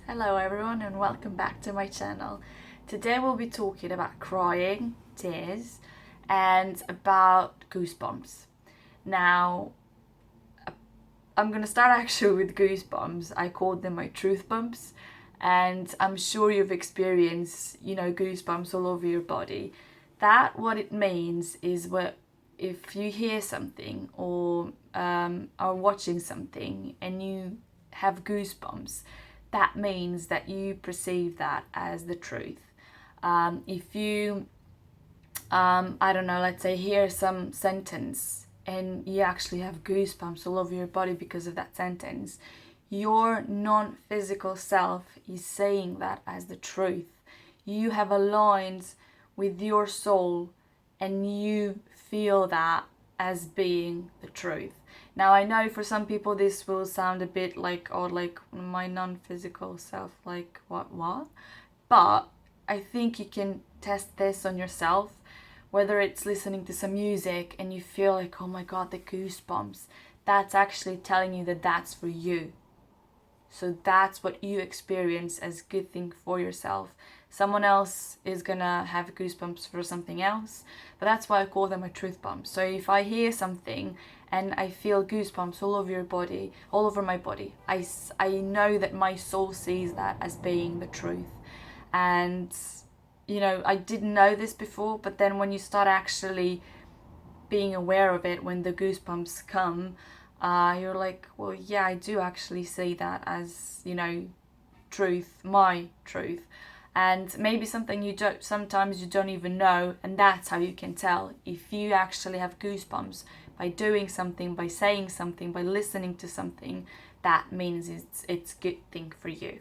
Hello everyone and welcome back to my channel. Today we'll be talking about crying, tears, and about goosebumps. Now, I'm gonna start actually with goosebumps. I call them my truth bumps, and I'm sure you've experienced, goosebumps all over your body. That what it means is what if you hear something or are watching something and you have goosebumps, that means that you perceive that as the truth. If you, I don't know, let's say, hear some sentence and you actually have goosebumps all over your body because of that sentence, your non physical self is saying that as the truth. You have aligned with your soul and you feel that as being the truth. Now, I know for some people this will sound a bit like odd, like my non physical self, like what? But I think you can test this on yourself, whether it's listening to some music and you feel like, oh my god, the goosebumps. That's actually telling you that that's for you. So that's what you experience as good thing for yourself. Someone else is gonna have goosebumps for something else, but that's why I call them a truth bump. So if I hear something and I feel goosebumps all over your body, all over my body, I know that my soul sees that as being the truth. And I didn't know this before, but then when you start actually being aware of it, when the goosebumps come, you're like, well, yeah, I do actually see that as, truth, my truth. And maybe something sometimes you don't even know, and that's how you can tell if you actually have goosebumps by doing something, by saying something, by listening to something. That means it's good thing for you.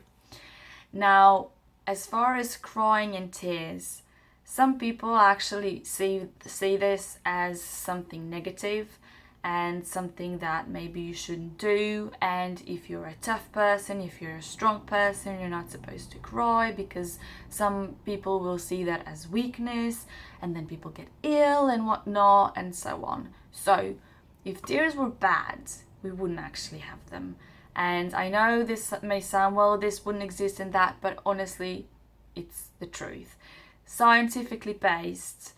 Now, as far as crying and tears, some people actually see this as something negative and something that maybe you shouldn't do. And if you're a tough person, if you're a strong person, you're not supposed to cry, because some people will see that as weakness, and then people get ill and whatnot and so on. So if tears were bad, we wouldn't actually have them. And I know this may sound, well, this wouldn't exist in that, but honestly, it's the truth. Scientifically based,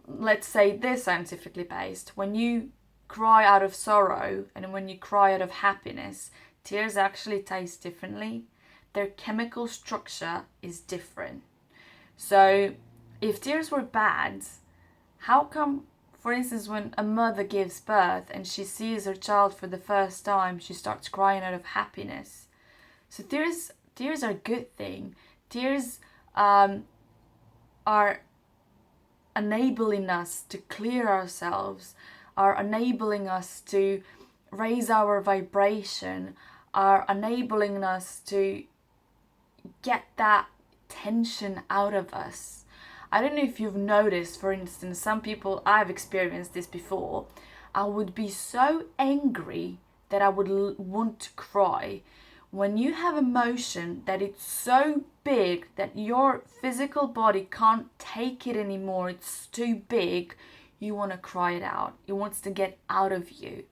let's say this scientifically based, when you cry out of sorrow and when you cry out of happiness, tears actually taste differently. Their chemical structure is different. So if tears were bad, how come, for instance, when a mother gives birth and she sees her child for the first time, she starts crying out of happiness? So tears are a good thing. Tears are enabling us to clear ourselves, are enabling us to raise our vibration, are enabling us to get that tension out of us. I don't know if you've noticed, for instance, some people, I've experienced this before, I would be so angry that I would want to cry. When you have emotion that it's so big that your physical body can't take it anymore, it's too big, you want to cry it out. It wants to get out of you.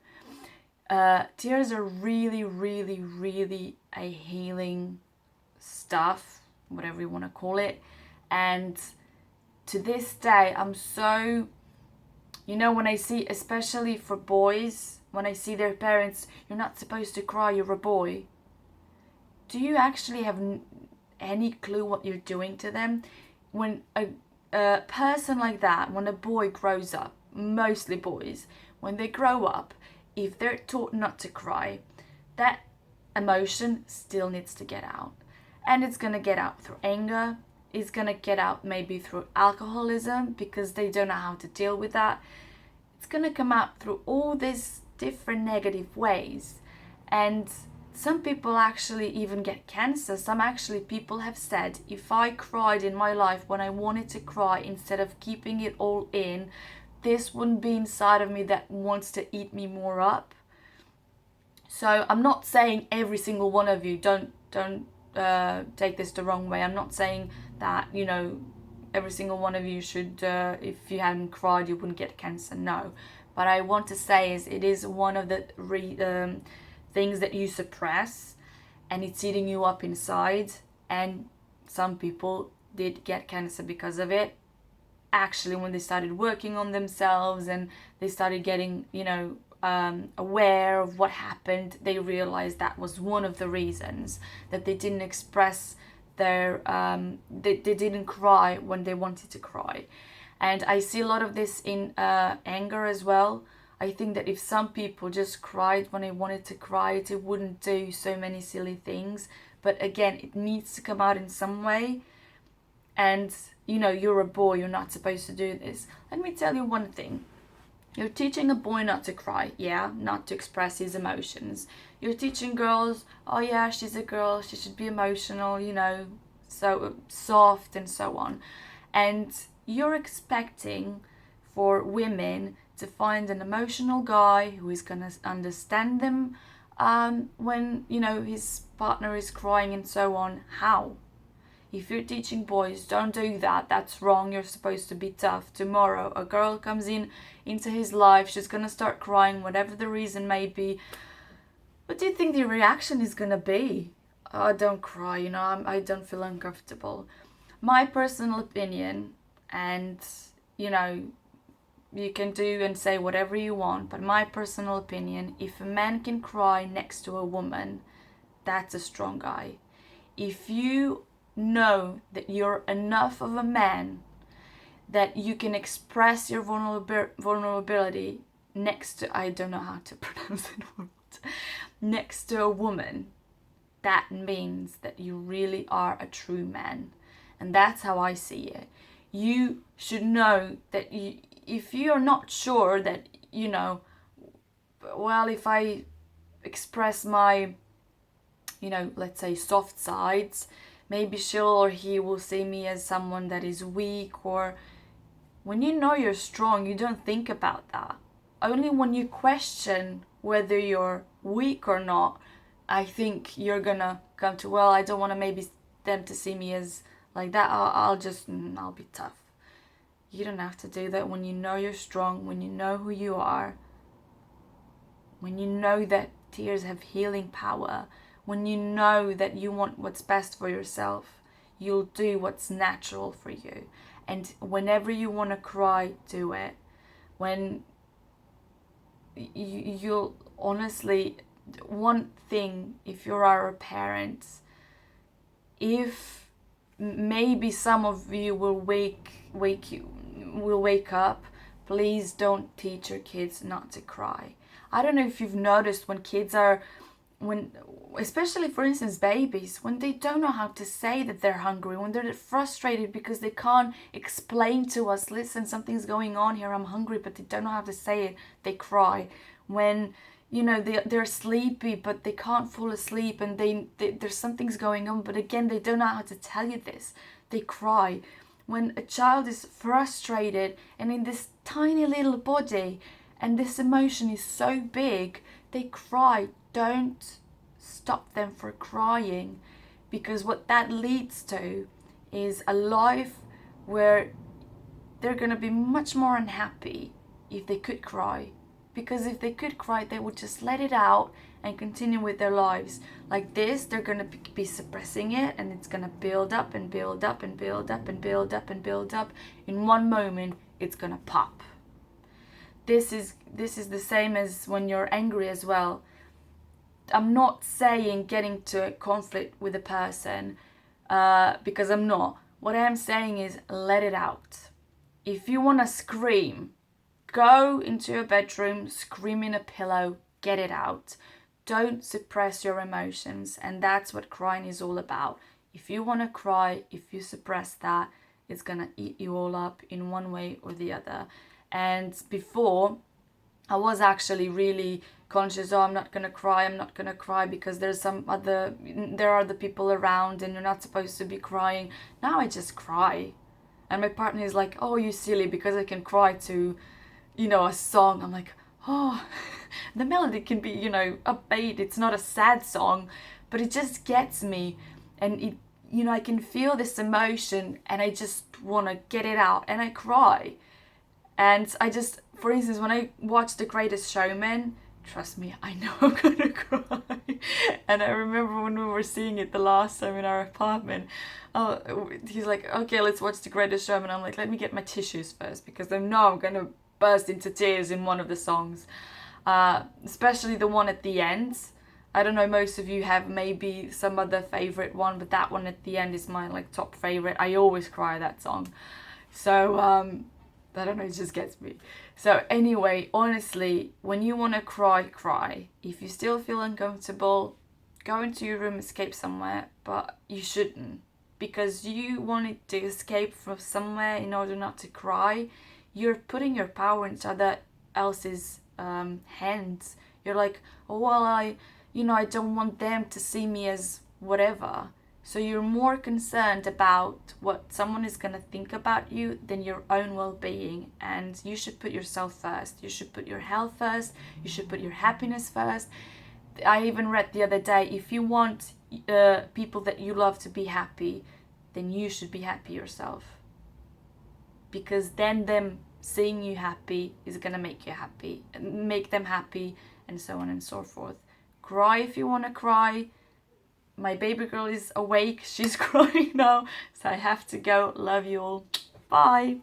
Tears are really, really, really a healing stuff, whatever you want to call it. And to this day, I'm so, when I see, especially for boys, when I see their parents, you're not supposed to cry, you're a boy. Do you actually have any clue what you're doing to them? When a person like that, when a boy grows up, mostly boys, when they grow up, if they're taught not to cry, that emotion still needs to get out. And it's going to get out through anger. It's going to get out maybe through alcoholism because they don't know how to deal with that. It's going to come out through all these different negative ways. And some people actually even get cancer. Some actually people have said, if I cried in my life when I wanted to cry instead of keeping it all in, this wouldn't be inside of me that wants to eat me more up. So I'm not saying every single one of you, don't take this the wrong way. I'm not saying that, every single one of you should, if you hadn't cried, you wouldn't get cancer. No. But I want to say is it is one of the things that you suppress, and it's eating you up inside. And some people did get cancer because of it. Actually, when they started working on themselves and they started getting, aware of what happened, they realized that was one of the reasons that they didn't express their, they didn't cry when they wanted to cry. And I see a lot of this in anger as well. I think that if some people just cried when they wanted to cry, they wouldn't do so many silly things. But again, it needs to come out in some way. And, you're a boy, you're not supposed to do this. Let me tell you one thing. You're teaching a boy not to cry, yeah, not to express his emotions. You're teaching girls, oh yeah, she's a girl, she should be emotional, so soft and so on. And you're expecting for women to find an emotional guy who is going to understand them when, his partner is crying and so on. How? If you're teaching boys, don't do that, that's wrong, you're supposed to be tough. Tomorrow, a girl comes into his life, she's going to start crying, whatever the reason may be. What do you think the reaction is going to be? Oh, don't cry, I don't feel uncomfortable. My personal opinion, and, you can do and say whatever you want, but my personal opinion, if a man can cry next to a woman, that's a strong guy. If you know that you're enough of a man that you can express your vulnerability next to, I don't know how to pronounce it, next to a woman, that means that you really are a true man. And that's how I see it. You should know that if you're not sure that, well, if I express my, let's say soft sides, maybe she'll or he will see me as someone that is weak. Or when you know you're strong, you don't think about that. Only when you question whether you're weak or not, I think you're gonna come to, well, I don't want to maybe them to see me as like that. I'll be tough. You don't have to do that when you know you're strong, when you know who you are, when you know that tears have healing power. When you know that you want what's best for yourself, you'll do what's natural for you. And whenever you want to cry, do it. When you'll honestly, one thing, if you are a parent, if maybe some of you will wake up, please don't teach your kids not to cry. I don't know if you've noticed when kids are, especially for instance babies, when they don't know how to say that they're hungry, when they're frustrated because they can't explain to us, listen, something's going on here, I'm hungry, but they don't know how to say it, they cry. When they're sleepy but they can't fall asleep and there's something's going on, but again they don't know how to tell you this, they cry. When a child is frustrated and in this tiny little body and this emotion is so big, they cry. Don't stop them from crying, because what that leads to is a life where they're going to be much more unhappy if they could cry. Because if they could cry, they would just let it out and continue with their lives. Like this, they're going to be suppressing it, and it's going to build up and build up and build up and build up and build up. In one moment, it's going to pop. This is the same as when you're angry as well. I'm not saying getting to a conflict with a person, because I'm not. What I'm saying is let it out. If you want to scream, go into your bedroom, scream in a pillow, get it out. Don't suppress your emotions, and that's what crying is all about. If you want to cry, if you suppress that, it's going to eat you all up in one way or the other. And before, I was actually really conscious, I'm not going to cry because there are other people around and you're not supposed to be crying. Now I just cry. And my partner is like, oh, you silly, because I can cry to, a song. I'm like, oh, the melody can be, upbeat. It's not a sad song, but it just gets me. And it, I can feel this emotion and I just want to get it out and I cry. And I just, for instance, when I watch The Greatest Showman, trust me, I know I'm gonna cry. And I remember when we were seeing it the last time in our apartment, he's like, okay, let's watch The Greatest Showman. I'm like, let me get my tissues first, because I know I'm gonna burst into tears in one of the songs, especially the one at the end. I don't know, most of you have maybe some other favorite one, but that one at the end is my like top favorite. I always cry that song. So I don't know, it just gets me. So anyway, honestly, when you want to cry, cry. If you still feel uncomfortable, go into your room, escape somewhere, but you shouldn't, because you wanted to escape from somewhere in order not to cry. You're putting your power into other else's hands. You're like, oh well, I don't want them to see me as whatever. So you're more concerned about what someone is going to think about you than your own well-being. And you should put yourself first. You should put your health first. You should put your happiness first. I even read the other day, if you want people that you love to be happy, then you should be happy yourself. Because then them seeing you happy is going to make you happy, make them happy, and so on and so forth. Cry if you want to cry. My baby girl is awake. She's crying now. So I have to go. Love you all. Bye.